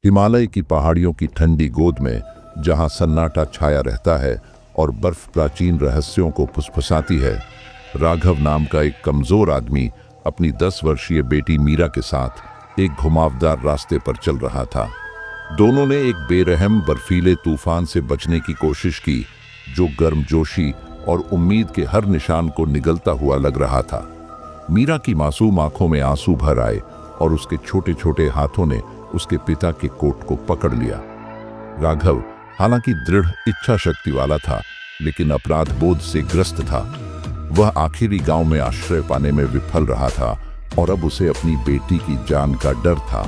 हिमालय की पहाड़ियों की ठंडी गोद में जहां सन्नाटा छाया रहता है और बर्फ प्राचीन रहस्यों को फुसफुसाती है, राघव नाम का एक कमजोर आदमी अपनी 10 वर्षीय बेटी मीरा के साथ एक घुमावदार रास्ते पर चल रहा था। दोनों ने एक बेरहम बर्फीले तूफान से बचने की कोशिश की जो गर्मजोशी और उम्मीद के हर निशान को निगलता हुआ लग रहा था। मीरा की मासूम आंखों में आंसू भर आए और उसके छोटे छोटे हाथों ने उसके पिता के कोट को पकड़ लिया। राघव हालांकि दृढ़ इच्छा शक्ति वाला था, लेकिन अपराध बोध से ग्रस्त था। वह आखिरी गांव में आश्रय पाने में विफल रहा था और अब उसे अपनी बेटी की जान का डर था।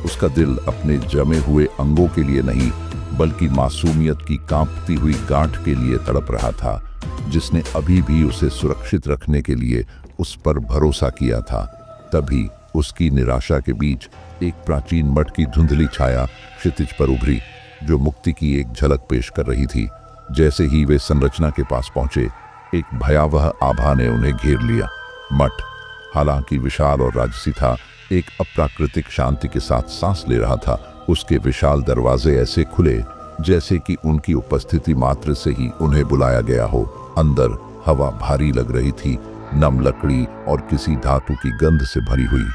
उसका दिल अपने जमे हुए अंगों के लिए नहीं, बल्कि मासूमियत की कांपती हुई गांठ के लिए तड़प रहा था, जिसने अभी भी उसे सुरक्षित रखने के लिए उस पर भरोसा किया था। तभी उसकी निराशा के बीच एक प्राचीन मठ की धुंधली छाया क्षितिज पर उभरी, जो मुक्ति की एक झलक पेश कर रही थी। जैसे ही वे संरचना के पास पहुंचे, एक भयावह आभा ने उन्हें घेर लिया। मठ हालांकि विशाल और राजसी था, एक अप्राकृतिक शांति के साथ सांस ले रहा था। उसके विशाल दरवाजे ऐसे खुले जैसे कि उनकी उपस्थिति मात्र से ही उन्हें बुलाया गया हो। अंदर हवा भारी लग रही थी, नम लकड़ी और किसी धातु की गंध से भरी हुई।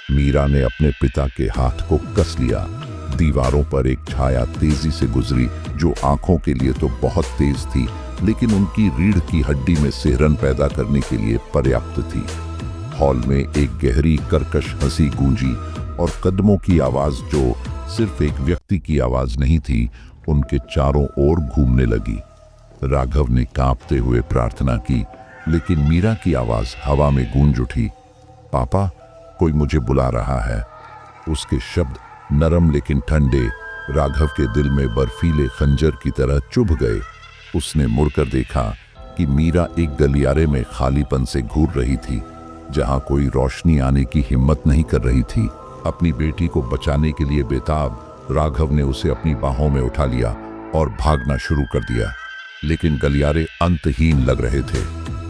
मीरा ने अपने पिता के हाथ को कस लिया। दीवारों पर एक छाया तेजी से गुजरी जो आंखों के लिए तो बहुत तेज थी, लेकिन उनकी रीढ़ की हड्डी में सिहरन पैदा करने के लिए पर्याप्त थी। हॉल में एक गहरी कर्कश हंसी गूंजी और कदमों की आवाज, जो सिर्फ एक व्यक्ति की आवाज नहीं थी, उनके चारों ओर घूमने लगी। राघव ने कांपते हुए प्रार्थना की, लेकिन मीरा की आवाज हवा में गूंज उठी। पापा, कोई मुझे बुला रहा है। उसके शब्द नरम लेकिन ठंडे राघव के दिल में बर्फीले खंजर की तरह चुभ गए। उसने मुड़कर देखा कि मीरा एक गलियारे में खालीपन से घूर रही थी, जहां कोई रोशनी आने की हिम्मत नहीं कर रही थी। अपनी बेटी को बचाने के लिए बेताब राघव ने उसे अपनी बाहों में उठा लिया और भागना शुरू कर दिया, लेकिन गलियारे अंतहीन लग रहे थे।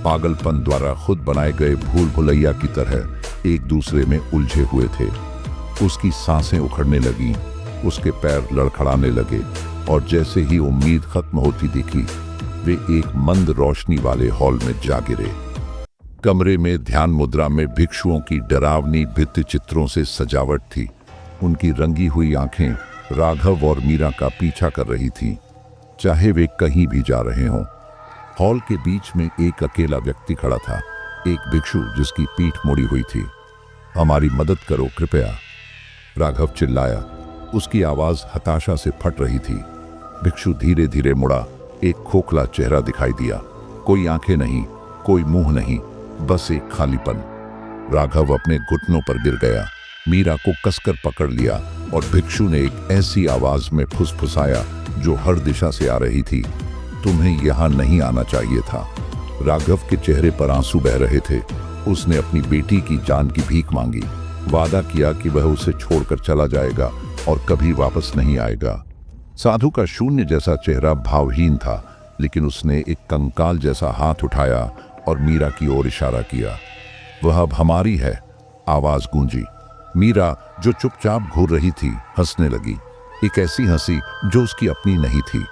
पागलपन द्वारा खुद बनाए गए भूल भुलैया की तरह एक दूसरे में उलझे हुए थे। उसकी सांसें उखड़ने लगी, उसके पैर लड़खड़ाने लगे और जैसे ही उम्मीद खत्म होती दिखी, वे एक मंद रोशनी वाले हॉल में जा गिरे। कमरे में ध्यान मुद्रा में भिक्षुओं की डरावनी भित्ति चित्रों से सजावट थी। उनकी रंगी हुई आंखें राघव और मीरा का पीछा कर रही थीं, चाहे वे कहीं भी जा रहे हों। हॉल के बीच में एक अकेला व्यक्ति खड़ा था, एक भिक्षु जिसकी पीठ मुड़ी हुई थी। हमारी मदद करो कृपया, राघव चिल्लाया। उसकी आवाज हताशा से फट रही थी। भिक्षु धीरे धीरे मुड़ा। एक खोखला चेहरा दिखाई दिया, कोई आंखें नहीं, कोई मुंह नहीं, बस एक खालीपन। राघव अपने घुटनों पर गिर गया। मीरा को कसकर पकड़ लिया और भिक्षु ने एक ऐसी आवाज में फुसफुसाया जो हर दिशा से आ रही थी, तुम्हें यहां नहीं आना चाहिए था। राघव के चेहरे पर आंसू बह रहे थे। उसने अपनी बेटी की जान की भीख मांगी, वादा किया कि वह उसे छोड़कर चला जाएगा और कभी वापस नहीं आएगा। साधु का शून्य जैसा चेहरा भावहीन था, लेकिन उसने एक कंकाल जैसा हाथ उठाया और मीरा की ओर इशारा किया। वह अब हमारी है, आवाज गूंजी। मीरा, जो चुपचाप घूर रही थी, हंसने लगी, एक ऐसी हंसी जो उसकी अपनी नहीं थी।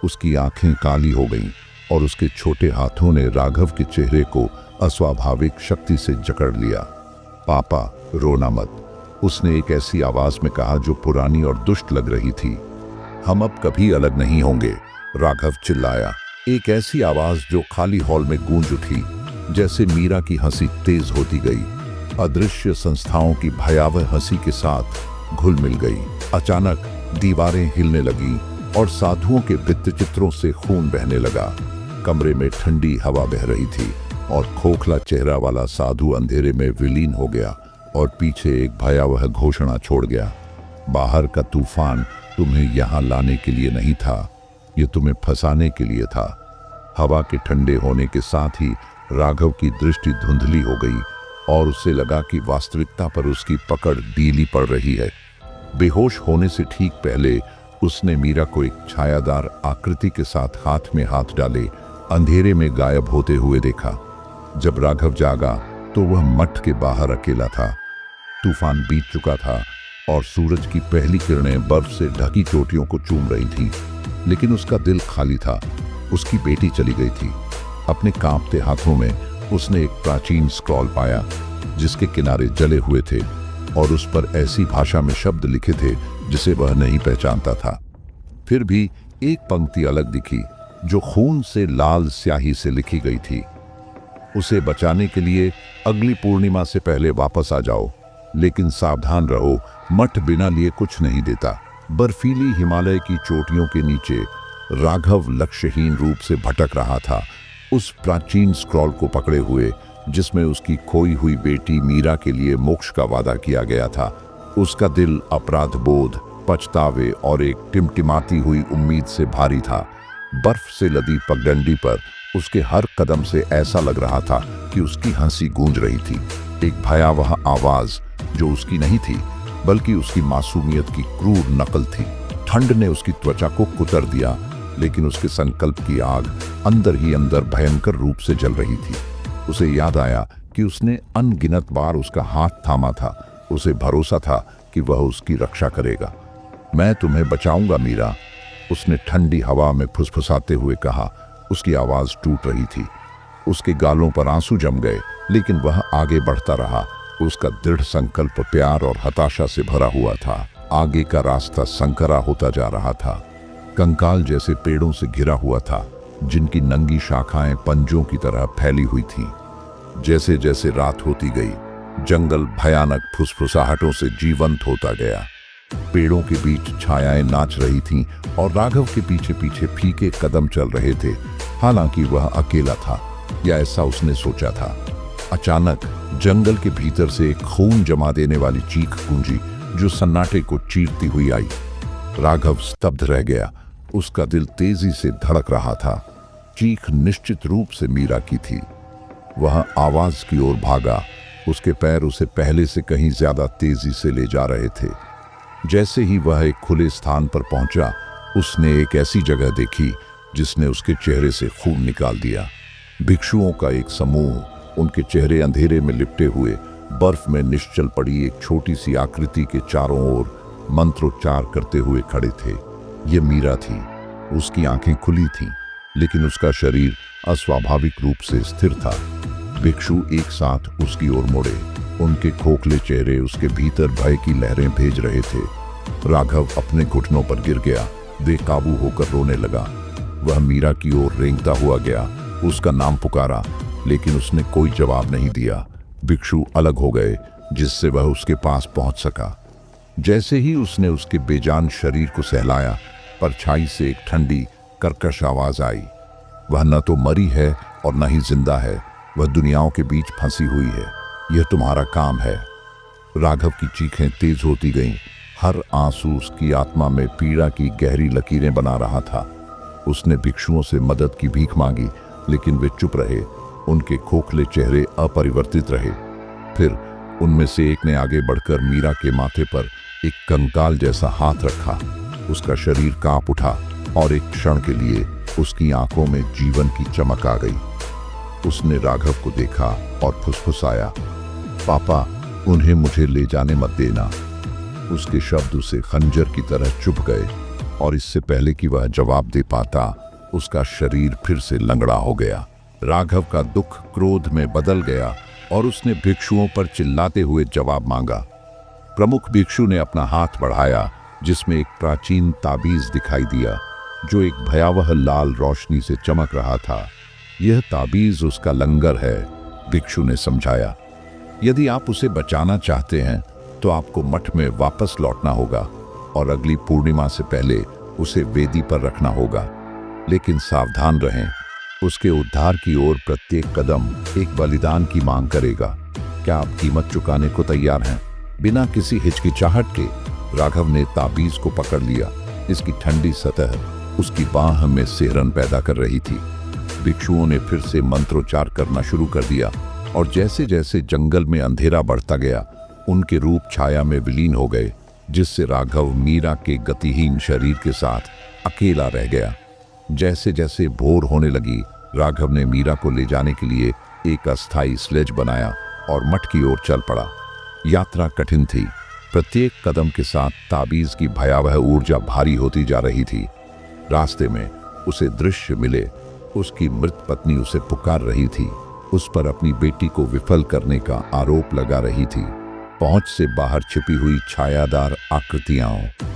उसकी आंखें काली हो गईं और उसके छोटे हाथों ने राघव के चेहरे को अस्वाभाविक शक्ति से जकड़ लिया। पापा, रोना मत, उसने एक ऐसी आवाज में कहा जो पुरानी और दुष्ट लग रही थी। हम अब कभी अलग नहीं होंगे, राघव चिल्लाया। एक ऐसी आवाज जो खाली हॉल में गूंज उठी। जैसे मीरा की हंसी तेज होती गई, अदृश्य संस्थाओं की भयावह हंसी के साथ घुल मिल गई। अचानक दीवारें हिलने लगी और साधुओं के भित्ति चित्रों से खून बहने लगा। कमरे में ठंडी हवा बह रही थी और खोखला चेहरा वाला साधु अंधेरे में विलीन हो गया और पीछे एक भयावह घोषणा छोड़ गया। बाहर का तूफान तुम्हें यहाँ लाने के लिए नहीं था, ये तुम्हें फंसाने के लिए था। हवा के ठंडे होने के साथ ही राघव की दृष्टि धुंधली हो गई और उसे लगा कि वास्तविकता पर उसकी पकड़ ढीली पड़ रही है। बेहोश होने से ठीक पहले उसने मीरा को एक छायादार आकृति के साथ हाथ में हाथ डाले अंधेरे में गायब होते हुए देखा। जब राघव जागा तो वह मठ के बाहर अकेला था। तूफान बीत चुका था और सूरज की पहली किरणें बर्फ से ढकी चोटियों को चूम रही थी, लेकिन उसका दिल खाली था। उसकी बेटी चली गई थी। अपने कांपते हाथों में उसने एक प्राचीन स्क्रॉल पाया जिसके किनारे जले हुए थे और उस पर ऐसी भाषा में शब्द लिखे थे जिसे वह नहीं पहचानता था। फिर भी एक पंक्ति अलग दिखी जो खून से लाल स्याही से लिखी गई थी। उसे बचाने के लिए अगली पूर्णिमा से पहले वापस आ जाओ, लेकिन सावधान रहो, मठ बिना लिए कुछ नहीं देता। बर्फीली हिमालय की चोटियों के नीचे राघव लक्ष्यहीन रूप से भटक रहा था, उस प्राचीन स्क्रॉल को पकड़े हुए जिसमें उसकी खोई हुई बेटी मीरा के लिए मोक्ष का वादा किया गया था। उसका दिल अपराध बोध, पछतावे और एक टिमटिमाती हुई उम्मीद से भारी था। बर्फ से लदी पगडंडी पर उसके हर कदम से ऐसा लग रहा था कि उसकी हंसी गूंज रही थी, एक भयावह आवाज जो उसकी नहीं थी बल्कि उसकी मासूमियत की क्रूर नकल थी। ठंड ने उसकी त्वचा को कुतर दिया, लेकिन उसके संकल्प की आग अंदर ही अंदर भयंकर रूप से जल रही थी। उसे याद आया कि उसने अनगिनत बार उसका हाथ थामा था। उसे भरोसा था कि वह उसकी रक्षा करेगा। मैं तुम्हें बचाऊंगा मीरा, उसने ठंडी हवा में फुसफुसाते हुए कहा। उसकी आवाज टूट रही थी, उसके गालों पर आंसू जम गए, लेकिन वह आगे बढ़ता रहा। उसका दृढ़ संकल्प प्यार और हताशा से भरा हुआ था। आगे का रास्ता संकरा होता जा रहा था, कंकाल जैसे पेड़ों से घिरा हुआ था जिनकी नंगी शाखाएं पंजों की तरह फैली हुई थीं। जैसे जैसे रात होती गई, जंगल भयानक फुसफुसाहटों से जीवंत होता गया। पेड़ों के बीच छायाएं नाच रही थीं और राघव के पीछे पीछे फीके कदम चल रहे थे, हालांकि वह अकेला था, या ऐसा उसने सोचा था। अचानक जंगल के भीतर से एक खून जमा देने वाली चीख गूंजी जो सन्नाटे को चीरती हुई आई। राघव स्तब्ध रह गया, उसका दिल तेजी से धड़क रहा था। चीख निश्चित रूप से मीरा की थी। वह आवाज की ओर भागा, उसके पैर उसे पहले से कहीं ज्यादा तेजी से ले जा रहे थे। जैसे ही वह एक खुले स्थान पर पहुंचा, उसने एक ऐसी जगह देखी जिसने उसके चेहरे से खून निकाल दिया। भिक्षुओं का एक समूह, उनके चेहरे अंधेरे में लिपटे हुए, बर्फ में निश्चल पड़ी एक छोटी सी आकृति के चारों ओर मंत्रोच्चार करते हुए खड़े थे। ये मीरा थी। उसकी आंखें खुली थीं, लेकिन उसका शरीर अस्वाभाविक रूप से स्थिर था। भिक्षु एक साथ उसकी ओर मुड़े, उनके खोखले चेहरे उसके भीतर भय की लहरें भेज रहे थे। राघव अपने घुटनों पर गिर गया, बेकाबू होकर रोने लगा। वह मीरा की ओर रेंगता हुआ गया, उसका नाम पुकारा, लेकिन उसने कोई जवाब नहीं दिया। भिक्षु अलग हो गए, जिससे वह उसके पास पहुंच सका। जैसे ही उसने उसके बेजान शरीर को सहलाया, परछाई से एक ठंडी कर्कश आवाज आई। वह न तो मरी है और न ही जिंदा है, वह दुनियाओं के बीच फंसी हुई है। यह तुम्हारा काम है। राघव की चीखें तेज होती गईं, हर आंसू उसकी आत्मा में पीड़ा की गहरी लकीरें बना रहा था। उसने भिक्षुओं से मदद की भीख मांगी, लेकिन वे चुप रहे। उनके खोखले चेहरे अपरिवर्तित रहे। फिर उनमें से एक ने आगे बढ़कर मीरा के माथे पर एक कंकाल जैसा हाथ रखा। उसका शरीर कांप उठा और एक क्षण के लिए उसकी आंखों में जीवन की चमक आ गई। उसने राघव को देखा और फुसफुसाया, पापा, उन्हें मुझे ले जाने मत देना। उसके शब्द उसे खंजर की तरह चुभ गए, और इससे पहले कि वह जवाब दे पाता, उसका शरीर फिर से लंगड़ा हो गया। राघव का दुख क्रोध में बदल गया और उसने भिक्षुओं पर चिल्लाते हुए जवाब मांगा। प्रमुख भिक्षु ने अपना हाथ बढ़ाया, जिसमें एक प्राचीन ताबीज दिखाई दिया जो एक भयावह लाल रोशनी से चमक रहा था। यह ताबीज उसका लंगर है, भिक्षु ने समझाया। यदि आप उसे बचाना चाहते हैं तो आपको मठ में वापस लौटना होगा और अगली पूर्णिमा से पहले उसे वेदी पर रखना होगा। लेकिन सावधान रहें, उसके उद्धार की ओर प्रत्येक कदम एक बलिदान की मांग करेगा। क्या आप कीमत चुकाने को तैयार हैं? बिना किसी हिचकिचाहट के राघव ने ताबीज को पकड़ लिया। इसकी ठंडी सतह उसकी बाह में सिहरन पैदा कर रही थी। भिक्षुओं ने फिर से मंत्रोच्चार करना शुरू कर दिया, और जैसे जैसे जंगल में अंधेरा बढ़ता गया, उनके रूप छाया में विलीन हो गए, जिससे राघव मीरा के गतिहीन शरीर के साथ अकेला रह गया। जैसे जैसे भोर होने लगी, राघव ने मीरा को ले जाने के लिए एक अस्थायी स्लेज बनाया और मठ की ओर चल पड़ा। यात्रा कठिन थी, प्रत्येक कदम के साथ ताबीज की भयावह ऊर्जा भारी होती जा रही थी। रास्ते में उसे दृश्य मिले, उसकी मृत पत्नी उसे पुकार रही थी, उस पर अपनी बेटी को विफल करने का आरोप लगा रही थी। पहुंच से बाहर छिपी हुई छायादार आकृतियां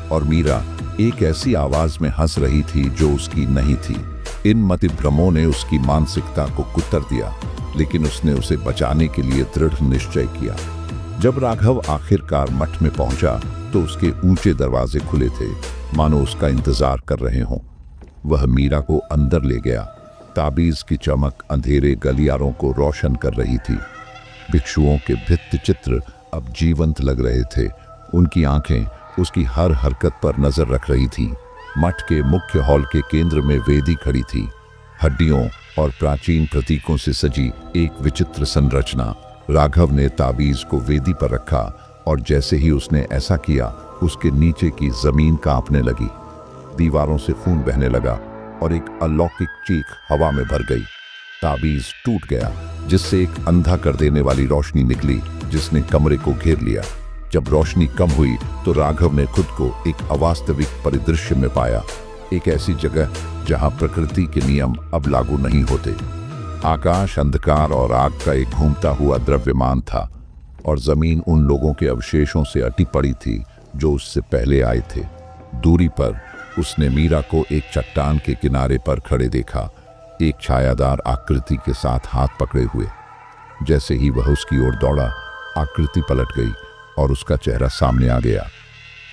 और मीरा एक ऐसी आवाज में हंस रही थी जो उसकी नहीं थी। इन मतिभ्रमों ने उसकी मानसिकता को कुतर दिया, लेकिन उसने उसे बचाने के लिए दृढ़ निश्चय किया। जब राघव आखिरकार मठ में पहुंचा तो उसके ऊंचे दरवाजे खुले थे, मानो उसका इंतजार कर रहे हों। वह मीरा को अंदर ले गया। ताबीज की चमक अंधेरे गलियारों को रोशन कर रही थी। भिक्षुओं के भित्ति चित्र अब जीवंत लग रहे थे। उनकी आंखें उसकी हर हरकत पर नजर रख रही थीं। मठ के मुख्य हॉल के केंद्र में वेदी खड़ी थी, हड्डियों और प्राचीन प्रतीकों से सजी एक विचित्र संरचना। राघव ने ताबीज को वेदी पर रखा और जैसे ही उसने ऐसा किया, उसके नीचे की जमीन कांपने लगी। दीवारों से खून बहने लगा और एक अलौकिक चीख हवा में भर गई। ताबीज टूट गया, जिससे एक अंधा कर देने वाली रोशनी निकली, जिसने कमरे को घेर लिया। जब रोशनी कम हुई तो राघव ने खुद को एक अवास्तविक परिदृश्य में पाया, एक ऐसी जगह जहां प्रकृति के नियम अब लागू नहीं होते। आकाश अंधकार और आग का एक घूमता हुआ द्रव्यमान था और जमीन उन लोगों के अवशेषों से अटी पड़ी थी जो उससे पहले आए थे। दूरी पर उसने मीरा को एक चट्टान के किनारे पर खड़े देखा, एक छायादार आकृति के साथ हाथ पकड़े हुए। जैसे ही वह उसकी ओर दौड़ा, आकृति पलट गई और उसका चेहरा सामने आ गया।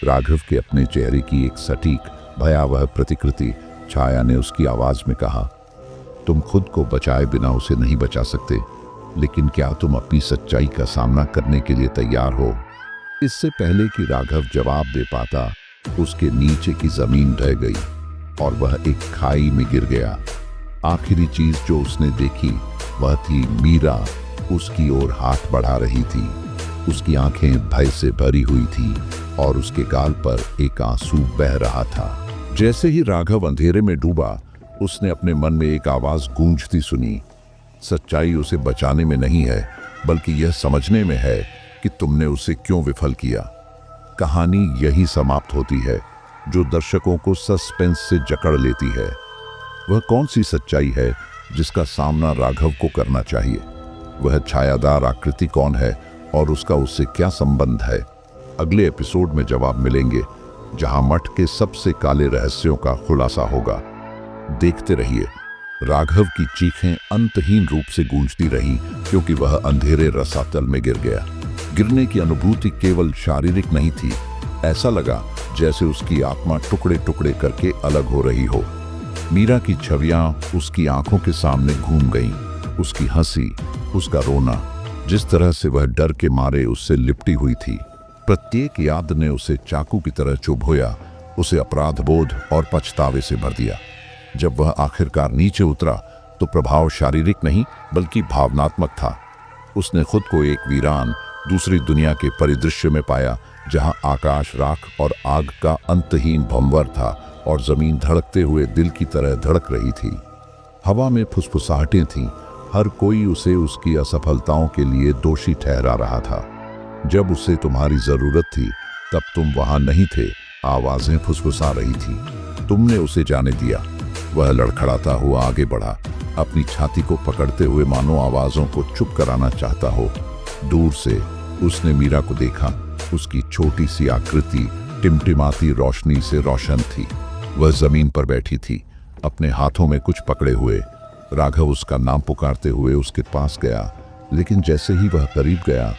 राघव के अपने चेहरे की एक सटीक भयावह प्रतिकृति। छाया ने उसकी आवाज में कहा, तुम खुद को बचाए बिना उसे नहीं बचा सकते, लेकिन क्या तुम अपनी सच्चाई का सामना करने के लिए तैयार हो? इससे पहले कि राघव जवाब दे पाता, उसके नीचे की जमीन ढह गई और वह एक खाई में गिर गया। आखिरी चीज जो उसने देखी वह थी मीरा उसकी ओर हाथ बढ़ा रही थी। उसकी आंखें भय से भरी हुई थी और उसके गाल पर एक आंसू बह रहा था। जैसे ही राघव अंधेरे में डूबा, उसने अपने मन में एक आवाज गूंजती सुनी। सच्चाई उसे बचाने में नहीं है, बल्कि यह समझने में है कि तुमने उसे क्यों विफल किया। कहानी यही समाप्त होती है, जो दर्शकों को सस्पेंस से जकड़ लेती है। वह कौन सी सच्चाई है जिसका सामना राघव को करना चाहिए? वह छायादार आकृति कौन है और उसका उससे क्या संबंध है? अगले एपिसोड में जवाब मिलेंगे, जहां मठ के सबसे काले रहस्यों का खुलासा होगा। देखते रहिए। राघव की चीखें अंतहीन रूप से गूंजती रही, क्योंकि वह अंधेरे रसातल में गिर गया। गिरने की अनुभूति केवल शारीरिक नहीं थी, ऐसा लगा जैसे उसकी आत्मा टुकड़े टुकड़े करके अलग हो रही हो। मीरा की छवियां उसकी आंखों के सामने घूम गईं, उसकी हंसी, उसका रोना, जिस तरह से वह डर के मारे उससे लिपटी हुई थी। प्रत्येक याद ने उसे चाकू की तरह चुभोया, उसे अपराध बोध और पछतावे से भर दिया। जब वह आखिरकार नीचे उतरा तो प्रभाव शारीरिक नहीं बल्कि भावनात्मक था। उसने खुद को एक वीरान दूसरी दुनिया के परिदृश्य में पाया, जहां आकाश राख और आग का अंतहीन भंवर था और जमीन धड़कते हुए दिल की तरह धड़क रही थी। हवा में फुसफुसाहटें थीं, हर कोई उसे उसकी असफलताओं के लिए दोषी ठहरा रहा था। जब उसे तुम्हारी जरूरत थी तब तुम वहां नहीं थे, आवाजें फुसफुसा रही थी। तुमने उसे जाने दिया। वह लड़खड़ाता हुआ आगे बढ़ा, अपनी छाती को पकड़ते हुए मानो आवाजों को चुप कराना चाहता हो। दूर से उसने मीरा को देखा। उसकी छोटी सी आकृति टिमटिमाती रोशनी से रोशन थी। वह जमीन पर बैठी थी, अपने हाथों में कुछ पकड़े हुए। राघव उसका नाम पुकारते हुए उसके पास गया, लेकिन जैसे ही वह करीब गया,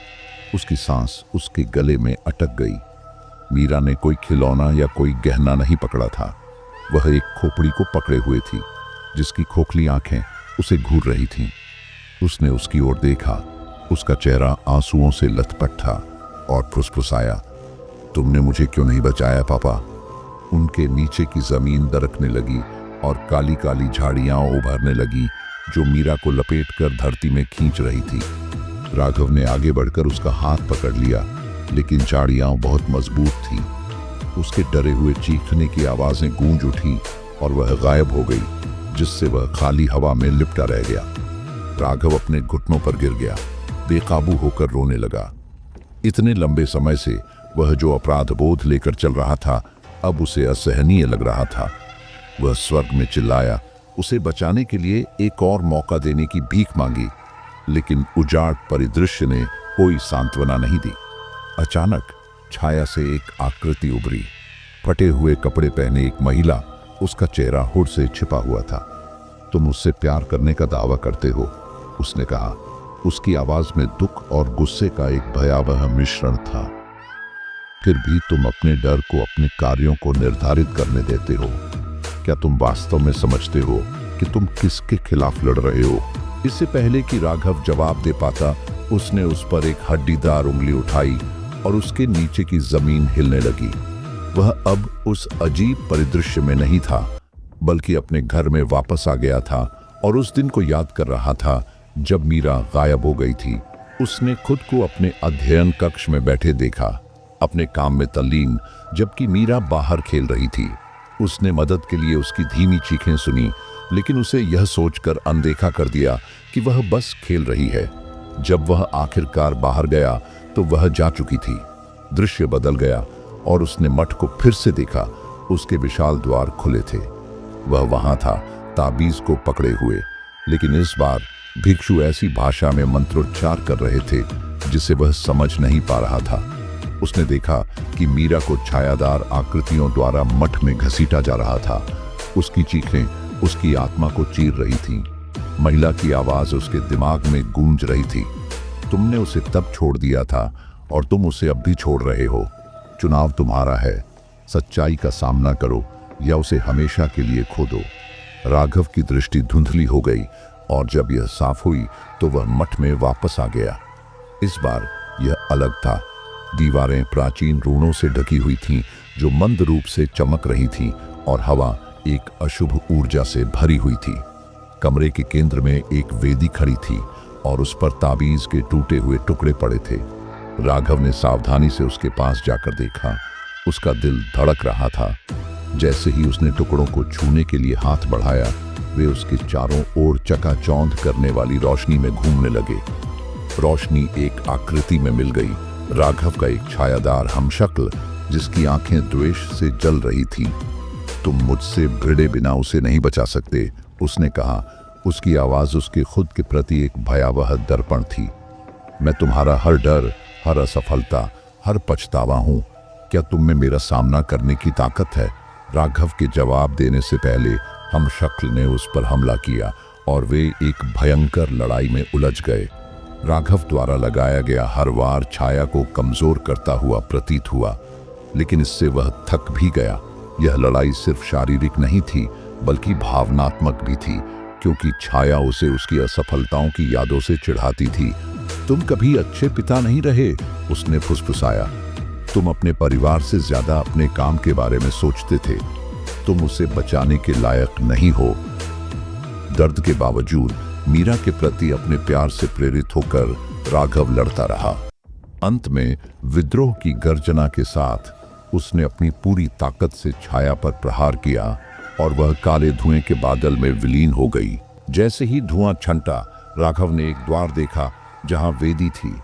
उसकी सांस उसके गले में अटक गई। मीरा ने कोई खिलौना या कोई गहना नहीं पकड़ा था, वह एक खोपड़ी को पकड़े हुए थी, जिसकी खोखली आंखें उसे घूर रही थीं। उसने उसकी ओर देखा, उसका चेहरा आंसुओं से लथपथ था और फुसफुसाया, तुमने मुझे क्यों नहीं बचाया पापा? उनके नीचे की जमीन दरकने लगी और काली काली झाड़ियां उभरने लगी, जो मीरा को लपेटकर धरती में खींच रही थी। राघव ने आगे बढ़कर उसका हाथ पकड़ लिया, लेकिन झाड़ियां बहुत मजबूत थीं। उसके डरे हुए चीखने की आवाजें गूंज उठी और वह गायब हो गई, जिससे वह खाली हवा में लिपटा रह गया। राघव अपने घुटनों पर गिर गया, बेकाबू होकर रोने लगा। इतने लंबे समय से वह जो अपराध बोध लेकर चल रहा था अब उसे असहनीय लग रहा था। वह स्वर्ग में चिल्लाया, उसे बचाने के लिए एक और मौका देने की भीख मांगी, लेकिन उजाड़ परिदृश्य ने कोई सांत्वना नहीं दी। अचानक छाया से एक आकृति उभरी। फटे हुए कपड़े पहने एक महिला, उसका चेहरा हुड से छिपा हुआ था। तुम उससे प्यार करने का दावा करते हो, उसने कहा। उसकी आवाज में दुख और गुस्से का एक भयावह मिश्रण था। फिर भी तुम अपने डर को अपने कार्यों को निर्धारित करने देते हो। क्या तुम वास्तव में समझते हो कि तुम किसके खिलाफ लड़ रहे हो? इससे पहले कि राघव जवाब दे पाता, उसने उस पर एक हड्डीदार उंगली उठाई और उसके नीचे की जमीन हिलने लगी। वह अब उस अजीब परिदृश्य में नहीं था, बल्कि अपने घर में वापस आ गया था और उस दिन को याद कर रहा था जब मीरा गायब हो गई थी। उसने खुद को अपने अध्ययन कक्ष में बैठे देखा, अपने काम में तल्लीन, जबकि मीरा बाहर खेल रही थी। उसने मदद के लिए उसकी धीमी चीखें सुनी, लेकिन उसे यह सोचकर अनदेखा कर दिया कि वह बस खेल रही है। जब वह आखिरकार बाहर गया तो वह जा चुकी थी। दृश्य बदल गया और उसने मठ को फिर से देखा। उसके विशाल द्वार खुले थे। वह वहां था, ताबीज को पकड़े हुए, लेकिन इस बार भिक्षु ऐसी भाषा में मंत्रोच्चार कर रहे थे जिसे वह समझ नहीं पा रहा था। उसने देखा कि मीरा को छायादार आकृतियों द्वारा मठ में घसीटा जा रहा था। उसकी चीखें उसकी आत्मा को चीर रही थीं। महिला की आवाज उसके दिमाग में गूंज रही थी। तुमने उसे तब छोड़ दिया था और तुम उसे अब भी छोड़ रहे हो। चुनाव तुम्हारा है, सच्चाई का सामना करो या उसे हमेशा के लिए खो दो। राघव की दृष्टि धुंधली हो गई और जब यह साफ हुई तो वह मठ में वापस आ गया। इस बार यह अलग था। दीवारें प्राचीन रूणों से ढकी हुई थीं जो मंद रूप से चमक रही थीं और हवा एक अशुभ ऊर्जा से भरी हुई थी। कमरे के केंद्र में एक वेदी खड़ी थी और उस पर ताबीज के टूटे हुए टुकड़े पड़े थे। राघव ने सावधानी से उसके पास जाकर देखा। उसका दिल धड़क रहा था। जैसे ही उसने टुकड़ों को छूने के लिए हाथ बढ़ाया, वे उसके चारों ओर चकाचौंध करने वाली रोशनी में घूमने लगे। रोशनी एक आकृति में मिल गई। राघव का एक छायादार हमशक्ल, जिसकी आंखें द्वेष से जल रही थीं। तुम मुझसे भिड़े बिना उसे नहीं बचा सकते, उसने कहा। उसकी आवाज उसके खुद के प्रति एक भयावह दर्पण थी। मैं तुम्हारा हर डर, हर असफलता, हर पछतावा हूं। क्या तुम में मेरा सामना करने की ताकत है? राघव के जवाब देने से पहले हमशक्ल ने उस पर हमला किया और वे एक भयंकर लड़ाई में उलझ गए। राघव द्वारा लगाया गया हर वार छाया को कमजोर करता हुआ प्रतीत हुआ, लेकिन इससे वह थक भी गया। यह लड़ाई सिर्फ शारीरिक नहीं थी, बल्कि भावनात्मक भी थी, क्योंकि छाया उसे उसकी असफलताओं की यादों से चिढ़ाती थी। तुम कभी अच्छे पिता नहीं रहे, उसने फुसफुसाया। तुम अपने परिवार से ज्यादा अपने काम के बारे में सोचते थे। तुम उसे बचाने के लायक नहीं हो। दर्द के बावजूद मीरा के प्रति अपने प्यार से प्रेरित होकर राघव लड़ता रहा। अंत में विद्रोह की गर्जना के साथ उसने अपनी पूरी ताकत से छाया पर प्रहार किया और वह काले धुएं के बादल में विलीन हो गई। जैसे ही धुआं छंटा, राघव ने एक द्वार देखा जहां वेदी थी।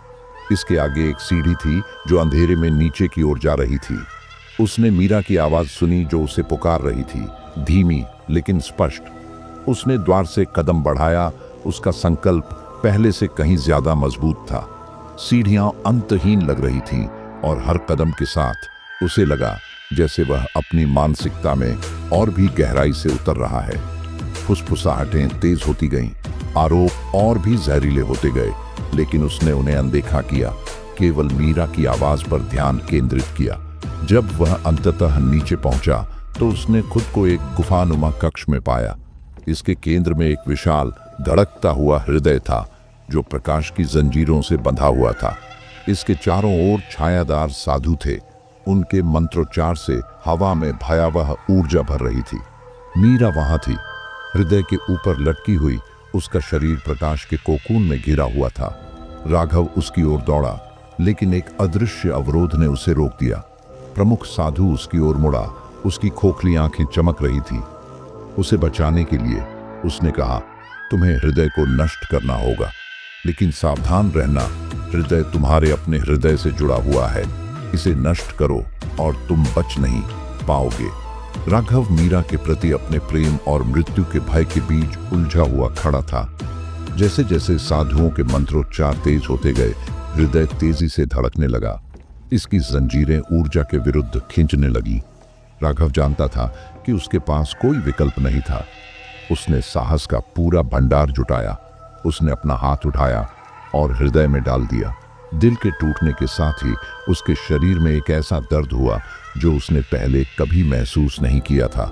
इसके आगे एक सीढ़ी थी जो अंधेरे में नीचे की ओर जा रही थी। उसने मीरा की आवाज सुनी जो उसे पुकार रही थी, धीमी लेकिन स्पष्ट। उसने द्वार से कदम बढ़ाया। उसका संकल्प पहले से कहीं ज्यादा मजबूत था। सीढ़ियां अंतहीन लग रही थीं और हर कदम के साथ उसे लगा जैसे वह अपनी मानसिकता में और भी गहराई से उतर रहा है। फुसफुसाहटें तेज होती गईं, आरोप और भी जहरीले होते गए, लेकिन उसने उन्हें अनदेखा किया, केवल मीरा की आवाज पर ध्यान केंद्रित किया। जब वह अंततः नीचे पहुंचा तो उसने खुद को एक गुफानुमा कक्ष में पाया। इसके केंद्र में एक विशाल धड़कता हुआ हृदय था जो प्रकाश की जंजीरों से बंधा हुआ था। इसके चारों ओर छायादार साधु थे। उनके मंत्रोच्चार से हवा में भयावह ऊर्जा भर रही थी। मीरा वहां थी, हृदय के ऊपर लटकी हुई। उसका शरीर प्रकाश के कोकून में घिरा हुआ था। राघव उसकी ओर दौड़ा, लेकिन एक अदृश्य अवरोध ने उसे रोक दिया। प्रमुख साधु उसकी ओर मुड़ा। उसकी खोखली आंखें चमक रही थी। उसे बचाने के लिए उसने कहा, तुम्हें हृदय को नष्ट करना होगा, लेकिन सावधान रहना, हृदय तुम्हारे अपने हृदय से जुड़ा हुआ है। इसे नष्ट करो और तुम बच नहीं पाओगे। राघव मीरा के प्रति अपने प्रेम और मृत्यु के भय के बीच उलझा हुआ खड़ा था। जैसे जैसे साधुओं के मंत्रोच्चार तेज होते गए, हृदय तेजी से धड़कने लगा। इसकी जंजीरें ऊर्जा के विरुद्ध खींचने लगी। राघव जानता था कि उसके पास कोई विकल्प नहीं था। उसने साहस का पूरा भंडार जुटाया। उसने अपना हाथ उठाया और हृदय में डाल दिया। दिल के टूटने के साथ ही उसके शरीर में एक ऐसा दर्द हुआ जो उसने पहले कभी महसूस नहीं किया था,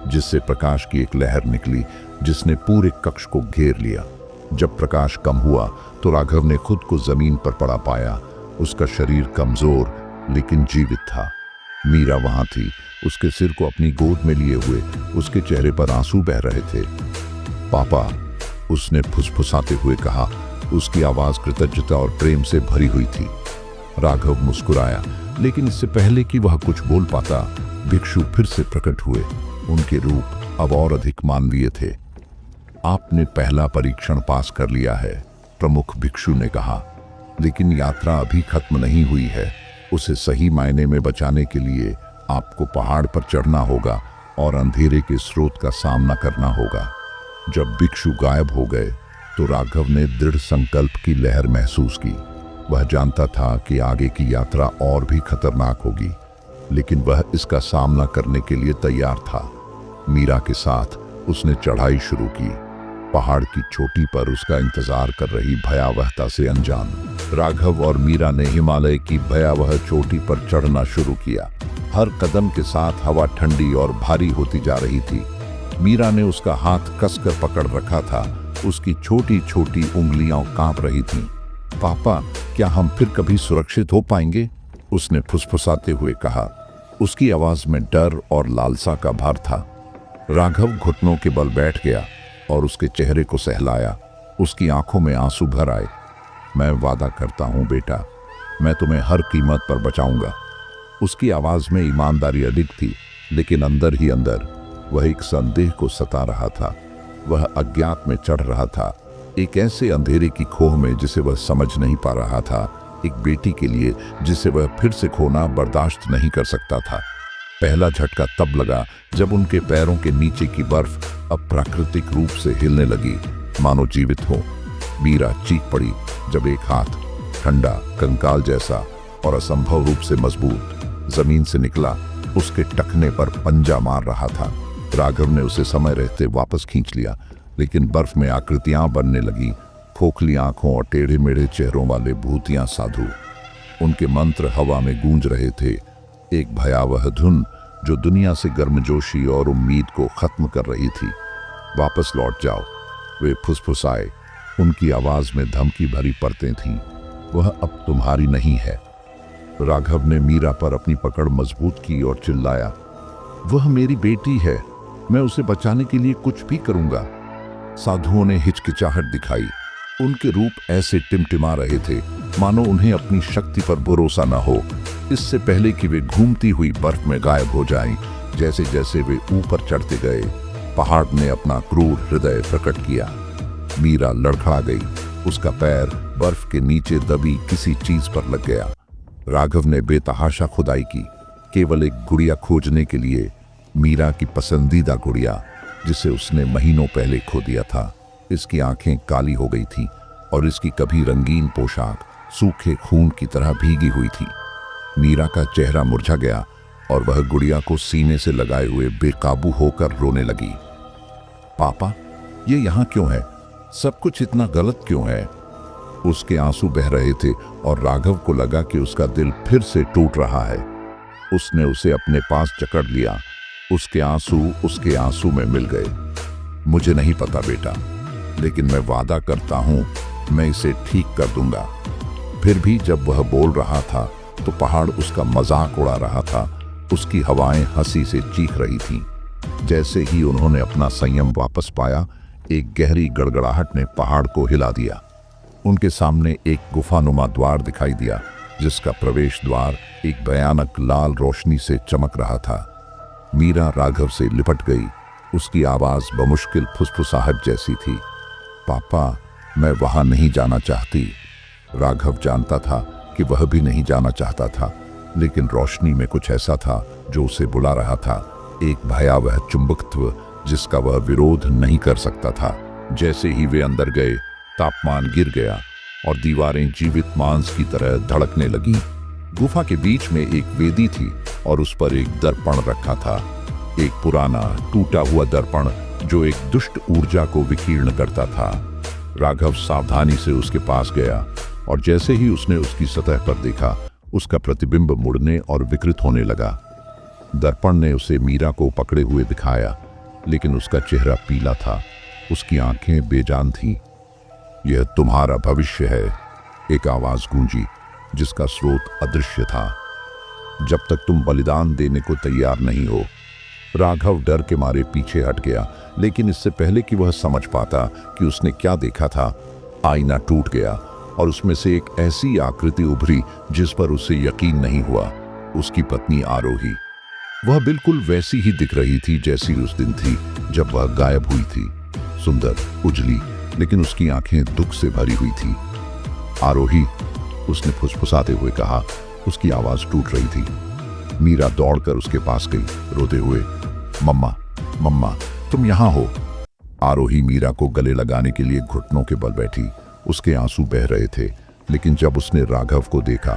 जिससे प्रकाश की एक लहर निकली जिसने पूरे कक्ष को घेर लिया। जब प्रकाश कम हुआ तो राघव ने खुद को जमीन पर पड़ा पाया। उसका शरीर कमजोर लेकिन जीवित था। मीरा वहां थी, उसके सिर को अपनी गोद में लिए हुए। उसके चेहरे पर आंसू बह रहे थे। पापा, उसने फुसफुसाते हुए कहा। उसकी आवाज कृतज्ञता और प्रेम से भरी हुई थी। राघव मुस्कुराया, लेकिन इससे पहले कि वह कुछ बोल पाता, भिक्षु फिर से प्रकट हुए। उनके रूप अब और अधिक मानवीय थे। आपने पहला परीक्षण पास कर लिया है, प्रमुख भिक्षु ने कहा, लेकिन यात्रा अभी खत्म नहीं हुई है। उसे सही मायने में बचाने के लिए आपको पहाड़ पर चढ़ना होगा और अंधेरे के स्रोत का सामना करना होगा। जब भिक्षु गायब हो गए तो राघव ने दृढ़ संकल्प की लहर महसूस की। वह जानता था कि आगे की यात्रा और भी खतरनाक होगी, लेकिन वह इसका सामना करने के लिए तैयार था। मीरा के साथ उसने चढ़ाई शुरू की, पहाड़ की चोटी पर उसका इंतजार कर रही भयावहता से अनजान। राघव और मीरा ने हिमालय की भयावह चोटी पर चढ़ना शुरू किया। हर कदम के साथ हवा ठंडी और भारी होती जा रही थी। मीरा ने उसका हाथ कसकर पकड़ रखा था। उसकी छोटी छोटी उंगलियां कांप रही थीं। पापा, क्या हम फिर कभी सुरक्षित हो पाएंगे? उसने फुसफुसाते हुए कहा। उसकी आवाज में डर और लालसा का भार था। राघव घुटनों के बल बैठ गया और उसके चेहरे को सहलाया। उसकी आंखों में आंसू भर आए। मैं वादा करता हूं बेटा, मैं तुम्हें हर कीमत पर बचाऊंगा। उसकी आवाज में ईमानदारी अडिग थी, लेकिन अंदर ही अंदर वह एक संदेह को सता रहा था। वह अज्ञात में चढ़ रहा था, एक ऐसे अंधेरे की खोह में जिसे वह समझ नहीं पा रहा था, एक बेटी के लिए जिसे वह फिर से खोना बर्दाश्त नहीं कर सकता था। पहला झटका तब लगा जब उनके पैरों के नीचे की बर्फ अप्राकृतिक रूप से हिलने लगी, मानो जीवित हो। मीरा चीख पड़ी जब एक हाथ, ठंडा, कंकाल जैसा और असंभव रूप से मजबूत, जमीन से निकला। उसके टखने पर पंजा मार रहा था। राघव ने उसे समय रहते वापस खींच लिया, लेकिन बर्फ में आकृतियां बनने लगी, खोखली आंखों और टेढ़े मेढ़े चेहरों वाले भूतियां साधु। उनके मंत्र हवा में गूंज रहे थे, एक भयावह धुन जो दुनिया से गर्मजोशी और उम्मीद को खत्म कर रही थी। वापस लौट जाओ, वे फुसफुसाए। उनकी आवाज में धमकी भरी परतें थीं। वह अब तुम्हारी नहीं है। राघव ने मीरा पर अपनी पकड़ मजबूत की और चिल्लाया, वह मेरी बेटी है, मैं उसे बचाने के लिए कुछ भी करूंगा। साधुओं ने हिचकिचाहट दिखाई। उनके रूप ऐसे टिमटिमा रहे थे मानो उन्हें अपनी शक्ति पर भरोसा न हो। इससे पहले कि वे घूमती हुई बर्फ में गायब हो जाएं, जैसे जैसे वे ऊपर चढ़ते गए, पहाड़ ने अपना क्रूर हृदय प्रकट किया। मीरा लड़खड़ा गई। उसका पैर बर्फ के नीचे दबी किसी चीज पर लग गया। राघव ने बेतहाशा खुदाई की, केवल एक गुड़िया खोजने के लिए, मीरा की पसंदीदा गुड़िया, जिसे उसने महीनों पहले खो दिया था। इसकी आंखें काली हो गई थीं और इसकी कभी रंगीन पोशाक सूखे खून की तरह भीगी हुई थी। मीरा का चेहरा मुरझा गया और वह गुड़िया को सीने से लगाए हुए बेकाबू होकर रोने लगी। पापा, ये यहाँ क्यों है? सब कुछ इतना गलत क्यों है? उसके आंसू बह रहे थे और राघव को लगा कि उसका दिल फिर से टूट रहा है। उसने उसे अपने पास जकड़ लिया। उसके आंसू में मिल गए। मुझे नहीं पता बेटा, लेकिन मैं वादा करता हूं मैं इसे ठीक कर दूंगा। फिर भी जब वह बोल रहा था तो पहाड़ उसका मजाक उड़ा रहा था। उसकी हवाएं हंसी से चीख रही थीं। जैसे ही उन्होंने अपना संयम वापस पाया, एक गहरी गड़गड़ाहट ने पहाड़ को हिला दिया। उनके सामने एक गुफानुमा द्वार दिखाई दिया, जिसका प्रवेश द्वार एक भयानक लाल रोशनी से चमक रहा था। मीरा राघव से लिपट गई। उसकी आवाज बमुश्किल फुसफुसाहट जैसी थी। पापा, मैं वहां नहीं जाना चाहती। राघव जानता था कि वह भी नहीं जाना चाहता था, लेकिन रोशनी में कुछ ऐसा था जो उसे बुला रहा था, एक भयावह चुंबकत्व जिसका वह विरोध नहीं कर सकता था। जैसे ही वे अंदर गए, तापमान गिर गया और दीवारें जीवित मांस की तरह धड़कने लगी। गुफा के बीच में एक वेदी थी और उस पर एक दर्पण रखा था, एक पुराना टूटा हुआ दर्पण जो एक दुष्ट ऊर्जा को विकीर्ण करता था। राघव सावधानी से उसके पास गया और जैसे ही उसने उसकी सतह पर देखा, उसका प्रतिबिंब मुड़ने और विकृत होने लगा। दर्पण ने उसे मीरा को पकड़े हुए दिखाया, लेकिन उसका चेहरा पीला था, उसकी आंखें बेजान थीं। यह तुम्हारा भविष्य है, एक आवाज गूंजी जिसका स्रोत अदृश्य था। जब तक तुम बलिदान देने को तैयार नहीं हो। राघव डर के मारे पीछे हट गया, लेकिन इससे पहले कि वह समझ पाता कि उसने क्या देखा था, आईना टूट गया और उसमें से एक ऐसी आकृति उभरी जिस पर उसे यकीन नहीं हुआ। उसकी पत्नी आरोही। वह बिल्कुल वैसी ही दिख रही थी जैसी उस दिन थी जब वह गायब हुई थी। सुंदर, उजली, लेकिन उसकी आंखें दुख से भरी हुई थी। आरोही, उसने फुसफुसाते हुए कहा। उसकी आवाज टूट रही थी। मीरा दौड़कर उसके पास गई, रोते हुए, मम्मा, मम्मा, तुम यहां हो। आरोही मीरा को गले लगाने के लिए घुटनों के बल बैठी। उसके आंसू बह रहे थे, लेकिन जब उसने राघव को देखा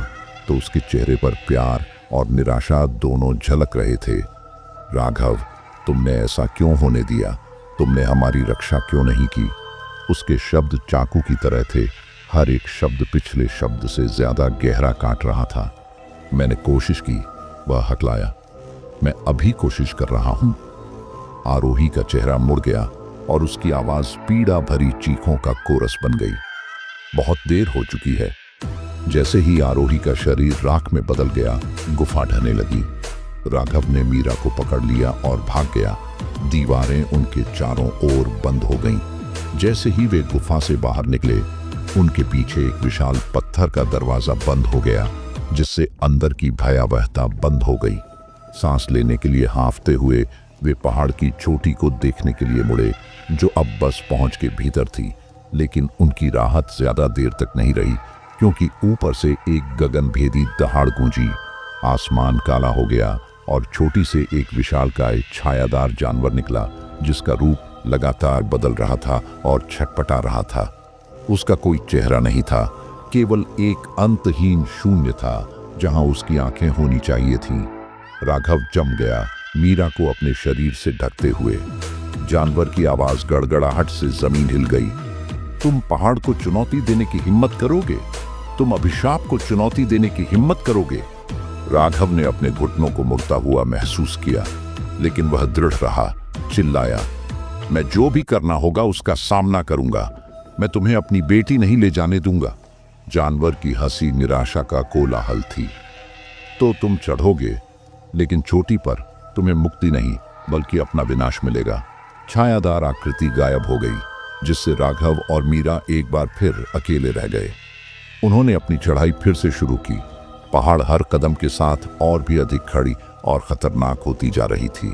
तो उसके चेहरे पर प्यार और निराशा दोनों झलक रहे थे। राघव, तुमने ऐसा क्यों होने दिया? तुमने हमारी रक्षा क्यों नहीं की? उसके शब्द चाकू की तरह थे, हर एक शब्द पिछले शब्द से ज्यादा गहरा काट रहा था। मैंने कोशिश की, वह हकलाया। मैं अभी कोशिश कर रहा हूं। आरोही का चेहरा मुड़ गया और उसकी आवाज पीड़ा भरी चीखों का कोरस बन गई। बहुत देर हो चुकी है। जैसे ही आरोही का शरीर राख में बदल गया, गुफा ढहने लगी। राघव ने मीरा को पकड़ लिया और भाग गया। दीवारें उनके चारों ओर बंद हो गईं। जैसे ही वे गुफा से बाहर निकले, उनके पीछे एक विशाल पत्थर का दरवाजा बंद हो गया, जिससे अंदर की भयावहता बंद हो गई। सांस लेने के लिए हांफते हुए वे पहाड़ की चोटी को देखने के लिए मुड़े, जो अब बस पहुंच के भीतर थी। लेकिन उनकी राहत ज्यादा देर तक नहीं रही, क्योंकि ऊपर से एक गगनभेदी दहाड़ गूंजी। आसमान काला हो गया और चोटी से एक विशालकाय छायादार जानवर निकला, जिसका रूप लगातार बदल रहा था और छटपटा रहा था। उसका कोई चेहरा नहीं था, केवल एक अंतहीन शून्य था जहां उसकी आंखें होनी चाहिए थीं। राघव जम गया, मीरा को अपने शरीर से ढकते हुए। जानवर की आवाज गड़गड़ाहट से जमीन हिल गई। तुम पहाड़ को चुनौती देने की हिम्मत करोगे? तुम अभिशाप को चुनौती देने की हिम्मत करोगे? राघव ने अपने घुटनों को मुड़ता हुआ महसूस किया, लेकिन वह दृढ़ रहा। चिल्लाया, मैं जो भी करना होगा उसका सामना करूंगा। मैं तुम्हें अपनी बेटी नहीं ले जाने दूंगा। जानवर की हंसी निराशा का कोलाहल थी। तो तुम चढ़ोगे, लेकिन चोटी पर तुम्हें मुक्ति नहीं बल्कि अपना विनाश मिलेगा। छायादार आकृति गायब हो गई, जिससे राघव और मीरा एक बार फिर अकेले रह गए। उन्होंने अपनी चढ़ाई फिर से शुरू की। पहाड़ हर कदम के साथ और भी अधिक खड़ी और खतरनाक होती जा रही थी।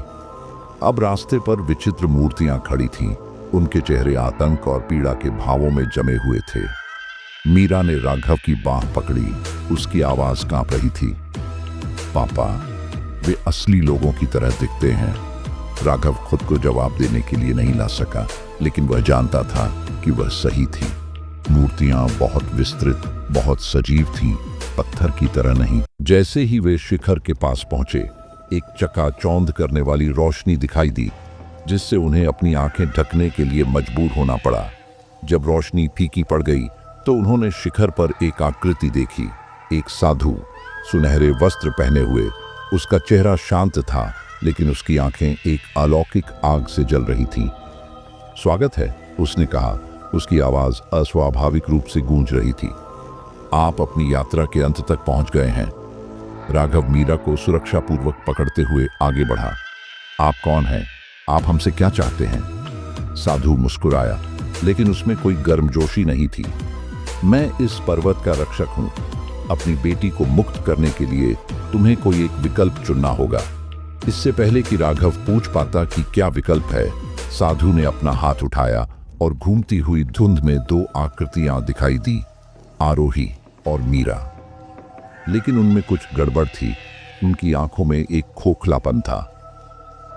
अब रास्ते पर विचित्र मूर्तियां खड़ी थीं। उनके चेहरे आतंक और पीड़ा के भावों में जमे हुए थे। मीरा ने राघव की बांह पकड़ी, उसकी आवाज कांप रही थी। पापा, वे असली लोगों की तरह दिखते हैं। राघव खुद को जवाब देने के लिए नहीं ला सका, लेकिन वह जानता था कि वह सही थी। मूर्तियां बहुत विस्तृत, बहुत सजीव थीं, पत्थर की तरह नहीं। जैसे ही वे शिखर के पास पहुंचे, एक चकाचौंध करने वाली रोशनी दिखाई दी, जिससे उन्हें अपनी आंखें ढकने के लिए मजबूर होना पड़ा। जब रोशनी फीकी पड़ गई तो उन्होंने शिखर पर एक आकृति देखी, एक साधु, सुनहरे वस्त्र पहने हुए। उसका चेहरा शांत था, लेकिन उसकी आंखें एक अलौकिक आग से जल रही थीं। स्वागत है, उसने कहा। उसकी आवाज अस्वाभाविक रूप से गूंज रही थी। आप अपनी यात्रा के अंत तक पहुंच गए हैं। राघव मीरा को सुरक्षापूर्वक पकड़ते हुए आगे बढ़ा। आप कौन हैं? आप हमसे क्या चाहते हैं? साधु मुस्कुराया, लेकिन उसमें कोई गर्मजोशी नहीं थी। मैं इस पर्वत का रक्षक हूं। अपनी बेटी को मुक्त करने के लिए तुम्हें कोई एक विकल्प चुनना होगा। इससे पहले कि राघव पूछ पाता कि क्या विकल्प है, साधु ने अपना हाथ उठाया और घूमती हुई धुंध में दो आकृतियां दिखाई दी, आरोही और मीरा। लेकिन उनमें कुछ गड़बड़ थी। उनकी आंखों में एक खोखलापन था।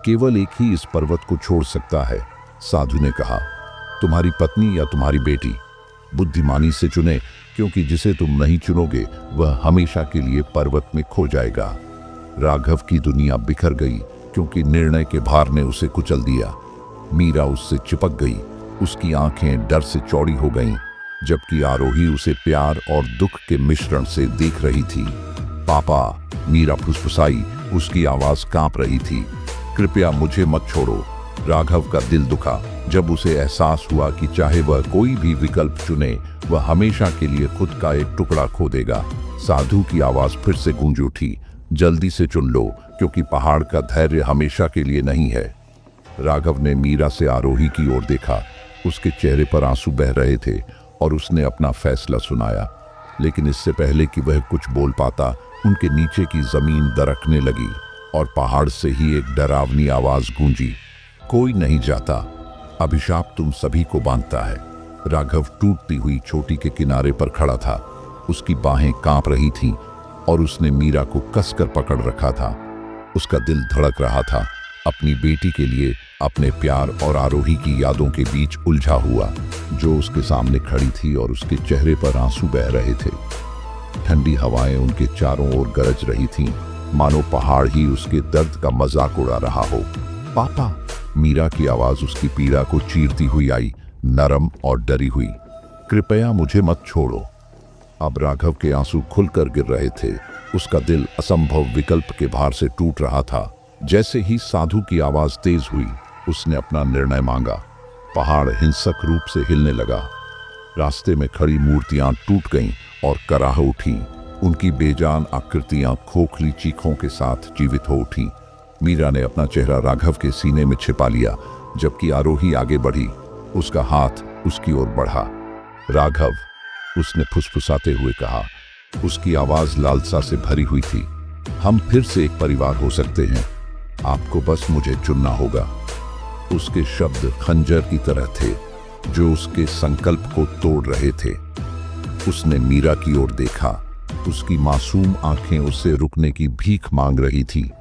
केवल एक ही इस पर्वत को छोड़ सकता है, साधु ने कहा। तुम्हारी पत्नी या तुम्हारी बेटी? बुद्धिमानी से चुने, क्योंकि जिसे तुम नहीं चुनोगे वह हमेशा के लिए पर्वत में खो जाएगा। राघव की दुनिया बिखर गई, क्योंकि निर्णय के भार ने उसे कुचल दिया। मीरा उससे चिपक गई, उसकी आंखें डर से चौड़ी हो गईं, जबकि आरोही उसे प्यार और दुख के मिश्रण से देख रही थी। पापा, मीरा फुसफुसाई, उसकी आवाज कांप रही थी। कृपया मुझे मत छोड़ो। राघव का दिल दुखा जब उसे एहसास हुआ कि चाहे वह कोई भी विकल्प चुने, वह हमेशा के लिए खुद का एक टुकड़ा खो देगा। साधु की आवाज फिर से गूंज उठी, जल्दी से चुन लो, क्योंकि पहाड़ का धैर्य हमेशा के लिए नहीं है। राघव ने मीरा से आरोही की ओर देखा। उसके चेहरे पर आंसू बह रहे थे और उसने अपना फैसला सुनाया। लेकिन इससे पहले कि वह कुछ बोल पाता, उनके नीचे की जमीन दरकने लगी और पहाड़ से ही एक डरावनी आवाज गूंजी। कोई नहीं जाता, अभिशाप तुम सभी को बांधता है। राघव टूटती हुई चोटी के किनारे पर खड़ा था। उसकी बाहें कांप रही थीं और उसने मीरा को कसकर पकड़ रखा था। उसका दिल धड़क रहा था, अपनी बेटी के लिए, अपने प्यार और आरोही की यादों के बीच उलझा हुआ, जो उसके सामने खड़ी थी और उसके चेहरे पर आंसू बह रहे थे। ठंडी हवाएं उनके चारों ओर गरज रही थीं, मानो पहाड़ ही उसके दर्द का मजाक उड़ा रहा हो। पापा, मीरा की आवाज उसकी पीड़ा को चीरती हुई आई, नरम और डरी हुई। कृपया मुझे मत छोड़ो। अब राघव के आंसू खुलकर गिर रहे थे। उसका दिल असंभव विकल्प के भार से टूट रहा था। जैसे ही साधु की आवाज तेज हुई, उसने अपना निर्णय मांगा। पहाड़ हिंसक रूप से हिलने लगा। रास्ते में खड़ी मूर्तियां टूट गईं और कराह उठी। उनकी बेजान आकृतियां खोखली चीखों के साथ जीवित हो उठी। मीरा ने अपना चेहरा राघव के सीने में छिपा लिया, जबकि आरोही आगे बढ़ी। उसका हाथ उसकी ओर बढ़ा। राघव, उसने फुसफुसाते हुए कहा। उसकी आवाज लालसा से भरी हुई थी। हम फिर से एक परिवार हो सकते हैं। आपको बस मुझे चुनना होगा। उसके शब्द खंजर की तरह थे, जो उसके संकल्प को तोड़ रहे थे। उसने मीरा की ओर देखा। उसकी मासूम आंखें उससे रुकने की भीख मांग रही थी।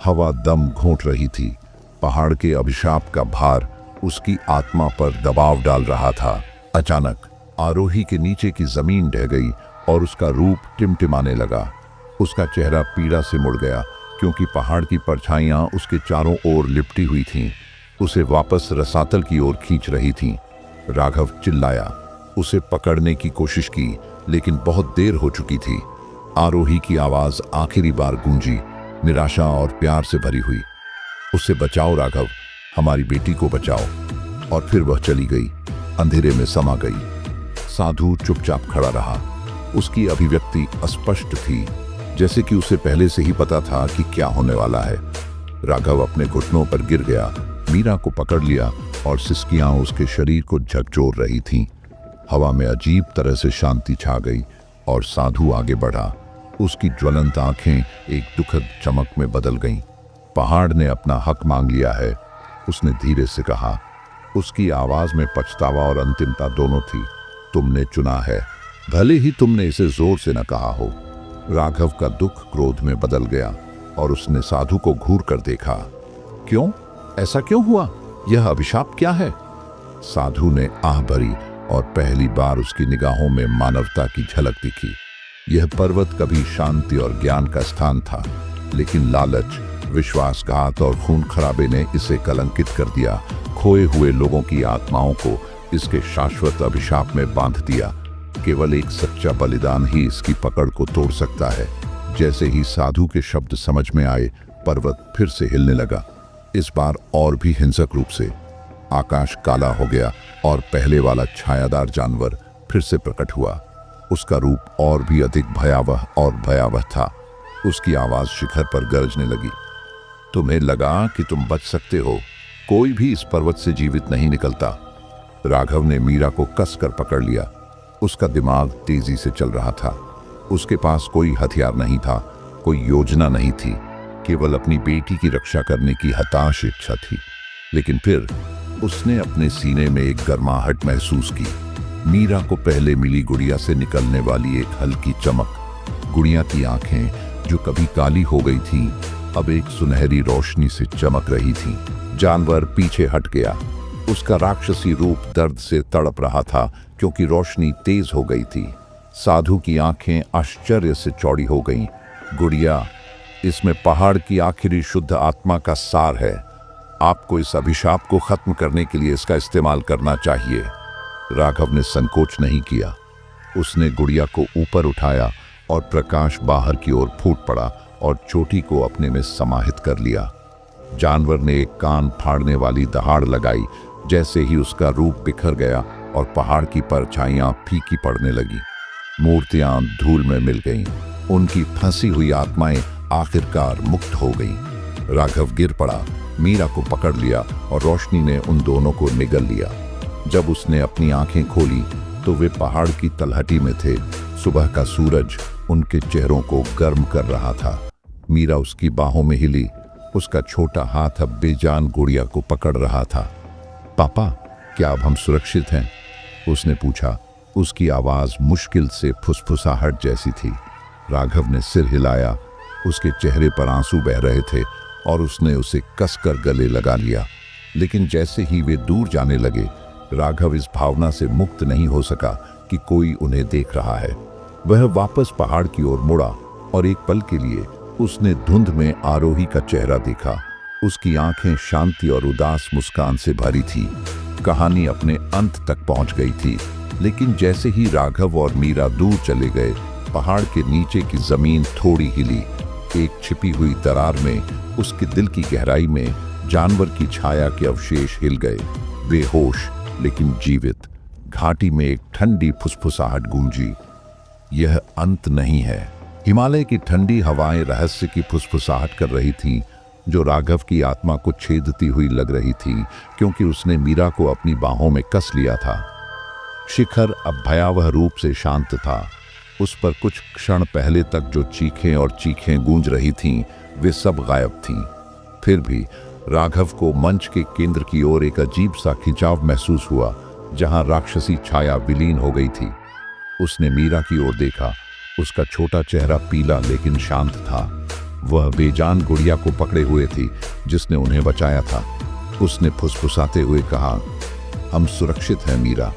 हवा दम घोंट रही थी। पहाड़ के अभिशाप का भार उसकी आत्मा पर दबाव डाल रहा था। अचानक आरोही के नीचे की जमीन ढह गई और उसका रूप टिमटिमाने लगा। उसका चेहरा पीड़ा से मुड़ गया, क्योंकि पहाड़ की परछाइयां उसके चारों ओर लिपटी हुई थीं, उसे वापस रसातल की ओर खींच रही थीं। राघव चिल्लाया, उसे पकड़ने की कोशिश की, लेकिन बहुत देर हो चुकी थी। आरोही की आवाज आखिरी बार गूंजी, निराशा और प्यार से भरी हुई। उसे बचाओ राघव, हमारी बेटी को बचाओ। और फिर वह चली गई, अंधेरे में समा गई। साधु चुपचाप खड़ा रहा। उसकी अभिव्यक्ति अस्पष्ट थी, जैसे कि उसे पहले से ही पता था कि क्या होने वाला है। राघव अपने घुटनों पर गिर गया, मीरा को पकड़ लिया और सिसकियां उसके शरीर को झकझोर रही थीं। हवा में अजीब तरह से शांति छा गई और साधु आगे बढ़ा। उसकी ज्वलंत आंखें एक दुखद चमक में बदल गईं। पहाड़ ने अपना हक मांग लिया है, उसने धीरे से कहा। उसकी आवाज में पछतावा और अंतिमता दोनों थी। तुमने चुना है, भले ही तुमने इसे जोर से न कहा हो। राघव का दुख क्रोध में बदल गया और उसने साधु को घूर कर देखा। क्यों? ऐसा क्यों हुआ? यह अभिशाप क्या है? साधु ने आह भरी और पहली बार उसकी निगाहों में मानवता की झलक दिखी। यह पर्वत कभी शांति और ज्ञान का स्थान था, लेकिन लालच, विश्वासघात और खून खराबे ने इसे कलंकित कर दिया। खोए हुए लोगों की आत्माओं को इसके शाश्वत अभिशाप में बांध दिया। केवल एक सच्चा बलिदान ही इसकी पकड़ को तोड़ सकता है। जैसे ही साधु के शब्द समझ में आए, पर्वत फिर से हिलने लगा, इस बार और भी हिंसक रूप से। आकाश काला हो गया और पहले वाला छायादार जानवर फिर से प्रकट हुआ। उसका रूप और भी अधिक भयावह और भयावह था। उसकी आवाज शिखर पर गरजने लगी। तुम्हें लगा कि तुम बच सकते हो? कोई भी इस पर्वत से जीवित नहीं निकलता। राघव ने मीरा को कसकर पकड़ लिया। उसका दिमाग तेजी से चल रहा था। उसके पास कोई हथियार नहीं था, कोई योजना नहीं थी, केवल अपनी बेटी की रक्षा करने की हताश इच्छा थी। लेकिन फिर उसने अपने सीने में एक गर्माहट महसूस की। मीरा को पहले मिली गुड़िया से निकलने वाली एक हल्की चमक। गुड़िया की आंखें, जो कभी काली हो गई थी, अब एक सुनहरी रोशनी से चमक रही थी। जानवर पीछे हट गया। उसका राक्षसी रूप दर्द से तड़प रहा था क्योंकि रोशनी तेज हो गई थी। साधु की आंखें आश्चर्य से चौड़ी हो गईं। गुड़िया, इसमें पहाड़ की आखिरी शुद्ध आत्मा का सार है। आपको इस अभिशाप को खत्म करने के लिए इसका इस्तेमाल करना चाहिए। राघव ने संकोच नहीं किया। उसने गुड़िया को ऊपर उठाया और प्रकाश बाहर की ओर फूट पड़ा और चोटी को अपने में समाहित कर लिया। जानवर ने एक कान फाड़ने वाली दहाड़ लगाई। जैसे ही उसका रूप बिखर गया और पहाड़ की परछाइयां फीकी पड़ने लगी, मूर्तियां धूल में मिल गईं। उनकी फंसी हुई आत्माएं आखिरकार मुक्त हो गईं। राघव गिर पड़ा, मीरा को पकड़ लिया और रोशनी ने उन दोनों को निगल लिया। जब उसने अपनी आंखें खोली तो वे पहाड़ की तलहटी में थे। सुबह का सूरज उनके चेहरों को गर्म कर रहा था। मीरा उसकी बाहों में हिली। उसका छोटा हाथ अब बेजान गुड़िया को पकड़ रहा था। पापा, क्या अब हम सुरक्षित हैं? उसने पूछा। उसकी आवाज मुश्किल से फुसफुसाहट जैसी थी। राघव ने सिर हिलाया। उसके चेहरे पर आंसू बह रहे थे और उसने उसे कसकर गले लगा लिया। लेकिन जैसे ही वे दूर जाने लगे, राघव इस भावना से मुक्त नहीं हो सका कि कोई उन्हें देख रहा है। वह वापस पहाड़ की ओर मुड़ा और एक पल के लिए उसने धुंध में आरोही का चेहरा देखा। उसकी आंखें शांति और उदास मुस्कान से भरी थी। कहानी अपने अंत तक पहुंच गई थी, लेकिन जैसे ही राघव और मीरा दूर चले गए, पहाड़ के नीचे की जमीन थोड़ी हिली। एक छिपी हुई दरार में, उसके दिल की गहराई में, जानवर की छाया के अवशेष हिल गए। बेहोश लेकिन जीवित। घाटी में एक ठंडी फुसफुसाहट गूंजी। यह अंत नहीं है। हिमालय की ठंडी हवाएं रहस्य की फुसफुसाहट कर रही थीं, जो राघव की आत्मा को छेदती हुई लग रही थी, क्योंकि उसने मीरा को अपनी बाहों में कस लिया था। शिखर अब भयावह रूप से शांत था। उस पर कुछ क्षण पहले तक जो चीखें और चीखें गूंज रही थीं, वे सब गायब थीं। फिर भी राघव को मंच के केंद्र की ओर एक अजीब सा खिंचाव महसूस हुआ, जहां राक्षसी छाया विलीन हो गई थी। उसने मीरा की ओर देखा। उसका छोटा चेहरा पीला लेकिन शांत था। वह बेजान गुड़िया को पकड़े हुए थी, जिसने उन्हें बचाया था। उसने फुसफुसाते हुए कहा, हम सुरक्षित हैं मीरा,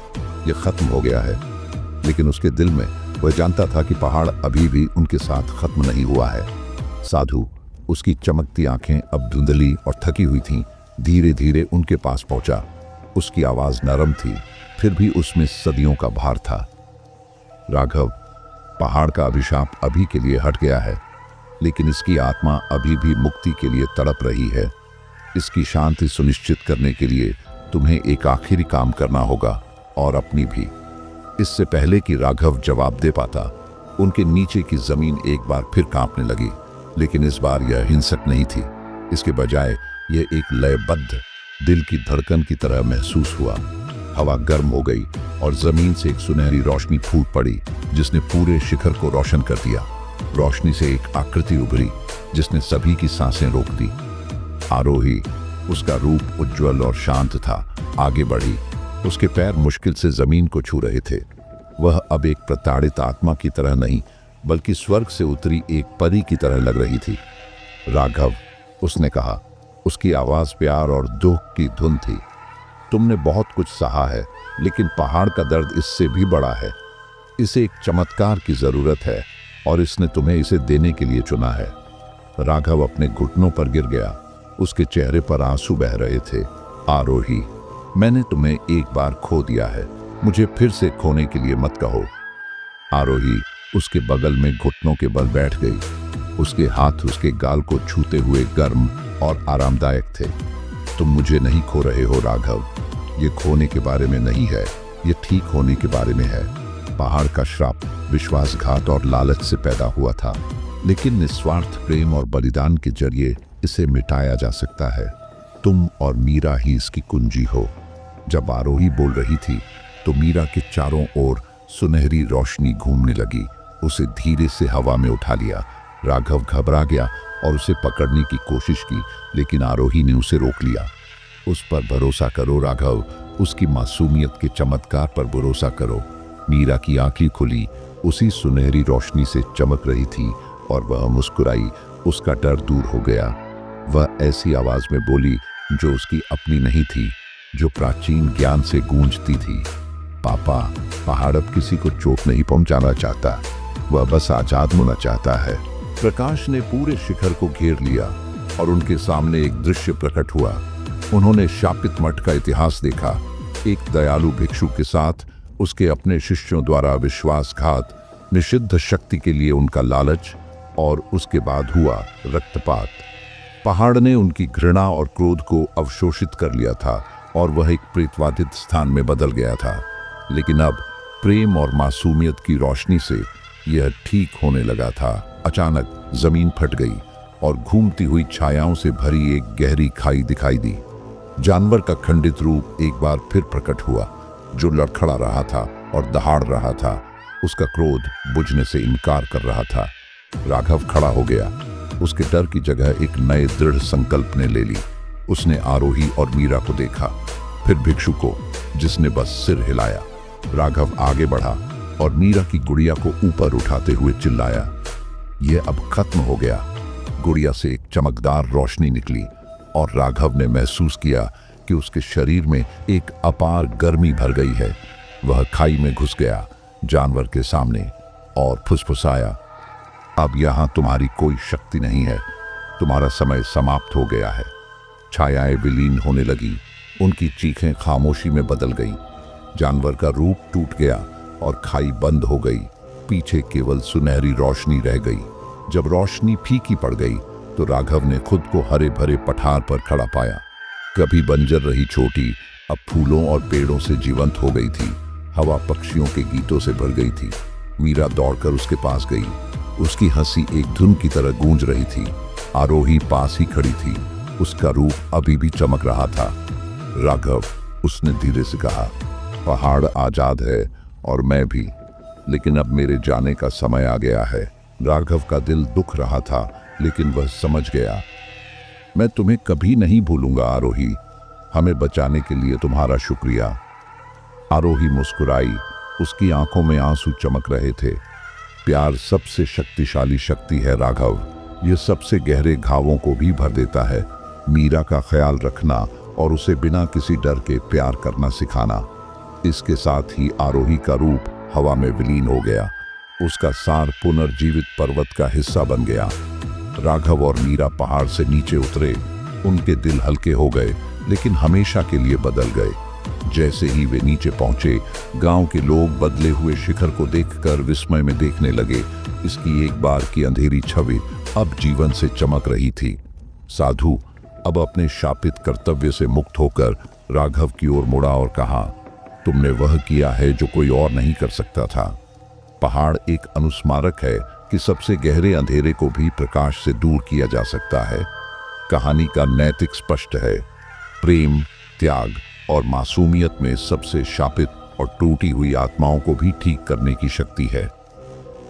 यह खत्म हो गया है। लेकिन उसके दिल में वह जानता था कि पहाड़ अभी भी उनके साथ खत्म नहीं हुआ है। साधु, उसकी चमकती आंखें अब धुंधली और थकी हुई थीं, धीरे धीरे उनके पास पहुंचा। उसकी आवाज नरम थी, फिर भी उसमें सदियों का भार था। राघव, पहाड़ का अभिशाप अभी के लिए हट गया है, लेकिन इसकी आत्मा अभी भी मुक्ति के लिए तड़प रही है। इसकी शांति सुनिश्चित करने के लिए तुम्हें एक आखिरी काम करना होगा, और अपनी भी। इससे पहले कि राघव जवाब दे पाता, उनके नीचे की जमीन एक बार फिर कांपने लगी, लेकिन इस बार यह हिंसक नहीं थी। इसके बजाय यह एक लयबद्ध, दिल की धड़कन की तरह महसूस हुआ। हवा गर्म हो गई और जमीन से एक सुनहरी रोशनी फूट पड़ी, जिसने पूरे शिखर को रोशन कर दिया। रोशनी से एक आकृति उभरी, जिसने सभी की सांसें रोक दी। आरोही, उसका रूप उज्जवल और शांत था, आगे बढ़ी। उसके पैर मुश्किल से जमीन को छू रहे थे। वह अब एक प्रताड़ित आत्मा की तरह नहीं, बल्कि स्वर्ग से उतरी एक परी की तरह लग रही थी। राघव, उसने कहा। उसकी आवाज प्यार और दुख की धुन थी। तुमने बहुत कुछ सहा है, लेकिन पहाड़ का दर्द इससे भी बड़ा है। इसे एक चमत्कार की जरूरत है, और इसने तुम्हें इसे देने के लिए चुना है। राघव अपने घुटनों पर गिर गया। उसके चेहरे पर आंसू बह रहे थे। आरोही, मैंने तुम्हें एक बार खो दिया है, मुझे फिर से खोने के लिए मत कहो। आरोही उसके बगल में घुटनों के बल बैठ गई। उसके हाथ उसके गाल को छूते हुए गर्म और आरामदायक थे। तुम मुझे नहीं खो रहे हो राघव। ये खोने के बारे में नहीं है, ये ठीक होने के बारे में है। पहाड़ का श्राप विश्वासघात और लालच से पैदा हुआ था, लेकिन निस्वार्थ प्रेम और बलिदान के जरिए इसे मिटाया जा सकता है। तुम और मीरा ही इसकी कुंजी हो। जब आरोही बोल रही थी तो मीरा के चारों ओर सुनहरी रोशनी घूमने लगी। उसे धीरे से हवा में उठा लिया। राघव घबरा गया और उसे पकड़ने की कोशिश की, लेकिन आरोही ने उसे रोक लिया। उस पर भरोसा करो राघव, उसकी मासूमियत के चमत्कार पर भरोसा करो। मीरा की आंखें खुली उसी सुनहरी रोशनी से चमक रही थी और वह मुस्कुराई। उसका डर दूर हो गया। वह ऐसी आवाज में बोली जो उसकी अपनी नहीं थी, जो प्राचीन ज्ञान से गूंजती थी। पापा, पहाड़ अब किसी को चोट नहीं पहुंचाना चाहता, वह बस आजाद होना चाहता है। प्रकाश ने पूरे शिखर को घेर लिया और उनके सामने एक दृश्य प्रकट हुआ। उन्होंने शापित मठ का इतिहास देखा। एक दयालु भिक्षु के साथ उसके अपने शिष्यों द्वारा विश्वासघात, निषिद्ध शक्ति के लिए उनका लालच, और उसके बाद हुआ रक्तपात। पहाड़ ने उनकी घृणा और क्रोध को अवशोषित कर लिया था और वह एक प्रेतवादित स्थान में बदल गया था। लेकिन अब प्रेम और मासूमियत की रोशनी से यह ठीक होने लगा था। अचानक जमीन फट गई और घूमती हुई छायाओं से भरी एक गहरी खाई दिखाई दी। जानवर का खंडित रूप एक बार फिर प्रकट हुआ, जो लड़खड़ा रहा था और दहाड़ रहा था। उसका क्रोध बुझने से इनकार कर रहा था। राघव खड़ा हो गया। उसके डर की जगह एक नए दृढ़ संकल्प ने ले ली। उसने आरोही और मीरा को देखा, फिर भिक्षु को, जिसने बस सिर हिलाया। राघव आगे बढ़ा और मीरा की गुड़िया को ऊपर उठाते हुए चिल्लाया, यह अब खत्म हो गया। गुड़िया से एक चमकदार रोशनी निकली और राघव ने महसूस किया कि उसके शरीर में एक अपार गर्मी भर गई है। वह खाई में घुस गया जानवर के सामने और फुसफुसाया, अब यहां तुम्हारी कोई शक्ति नहीं है, तुम्हारा समय समाप्त हो गया है। छायाएं विलीन होने लगी, उनकी चीखें खामोशी में बदल गईं। जानवर का रूप टूट गया और खाई बंद हो गई। पीछे केवल सुनहरी रोशनी रह गई। जब रोशनी फीकी पड़ गई तो राघव ने खुद को हरे भरे पठार पर खड़ा पाया। कभी बंजर रही चोटी अब फूलों और पेड़ों से जीवंत हो गई थी। हवा पक्षियों के गीतों से भर गई थी। मीरा दौड़कर उसके पास गई। उसकी हंसी एक धुन की तरह गूंज रही थी। आरोही पास ही खड़ी थी। उसका रूप अभी भी चमक रहा था। राघव, उसने धीरे से कहा, पहाड़ आजाद है और मैं भी, लेकिन अब मेरे जाने का समय आ गया है। राघव का दिल दुख रहा था, लेकिन वह समझ गया। मैं तुम्हें कभी नहीं भूलूंगा आरोही, हमें बचाने के लिए तुम्हारा शुक्रिया। आरोही मुस्कुराई। उसकी आंखों में आंसू चमक रहे थे। प्यार सबसे शक्तिशाली शक्ति है राघव, यह सबसे गहरे घावों को भी भर देता है। मीरा का ख्याल रखना और उसे बिना किसी डर के प्यार करना सिखाना। इसके साथ ही आरोही का रूप हवा में विलीन हो गया। उसका सार पुनर्जीवित पर्वत का हिस्सा बन गया। राघव और मीरा पहाड़ से नीचे उतरे। उनके दिल हल्के हो गए, लेकिन हमेशा के लिए बदल गए। जैसे ही वे नीचे पहुंचे, गांव के लोग बदले हुए शिखर को देखकर विस्मय में देखने लगे। इसकी एक बार की अंधेरी छवि अब जीवन से चमक रही थी। साधु अब अपने शापित कर्तव्य से मुक्त होकर राघव की ओर मुड़ा और कहा, तुमने वह किया है जो कोई और नहीं कर सकता था। पहाड़ एक अनुस्मारक है कि सबसे गहरे अंधेरे को भी प्रकाश से दूर किया जा सकता है। कहानी का नैतिक स्पष्ट है, प्रेम, त्याग और मासूमियत में सबसे शापित और टूटी हुई आत्माओं को भी ठीक करने की शक्ति है।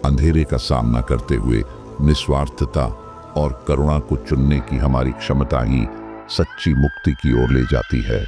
अंधेरे का सामना करते हुए निस्वार्थता और करुणा को चुनने की हमारी क्षमता ही सच्ची मुक्ति की ओर ले जाती है।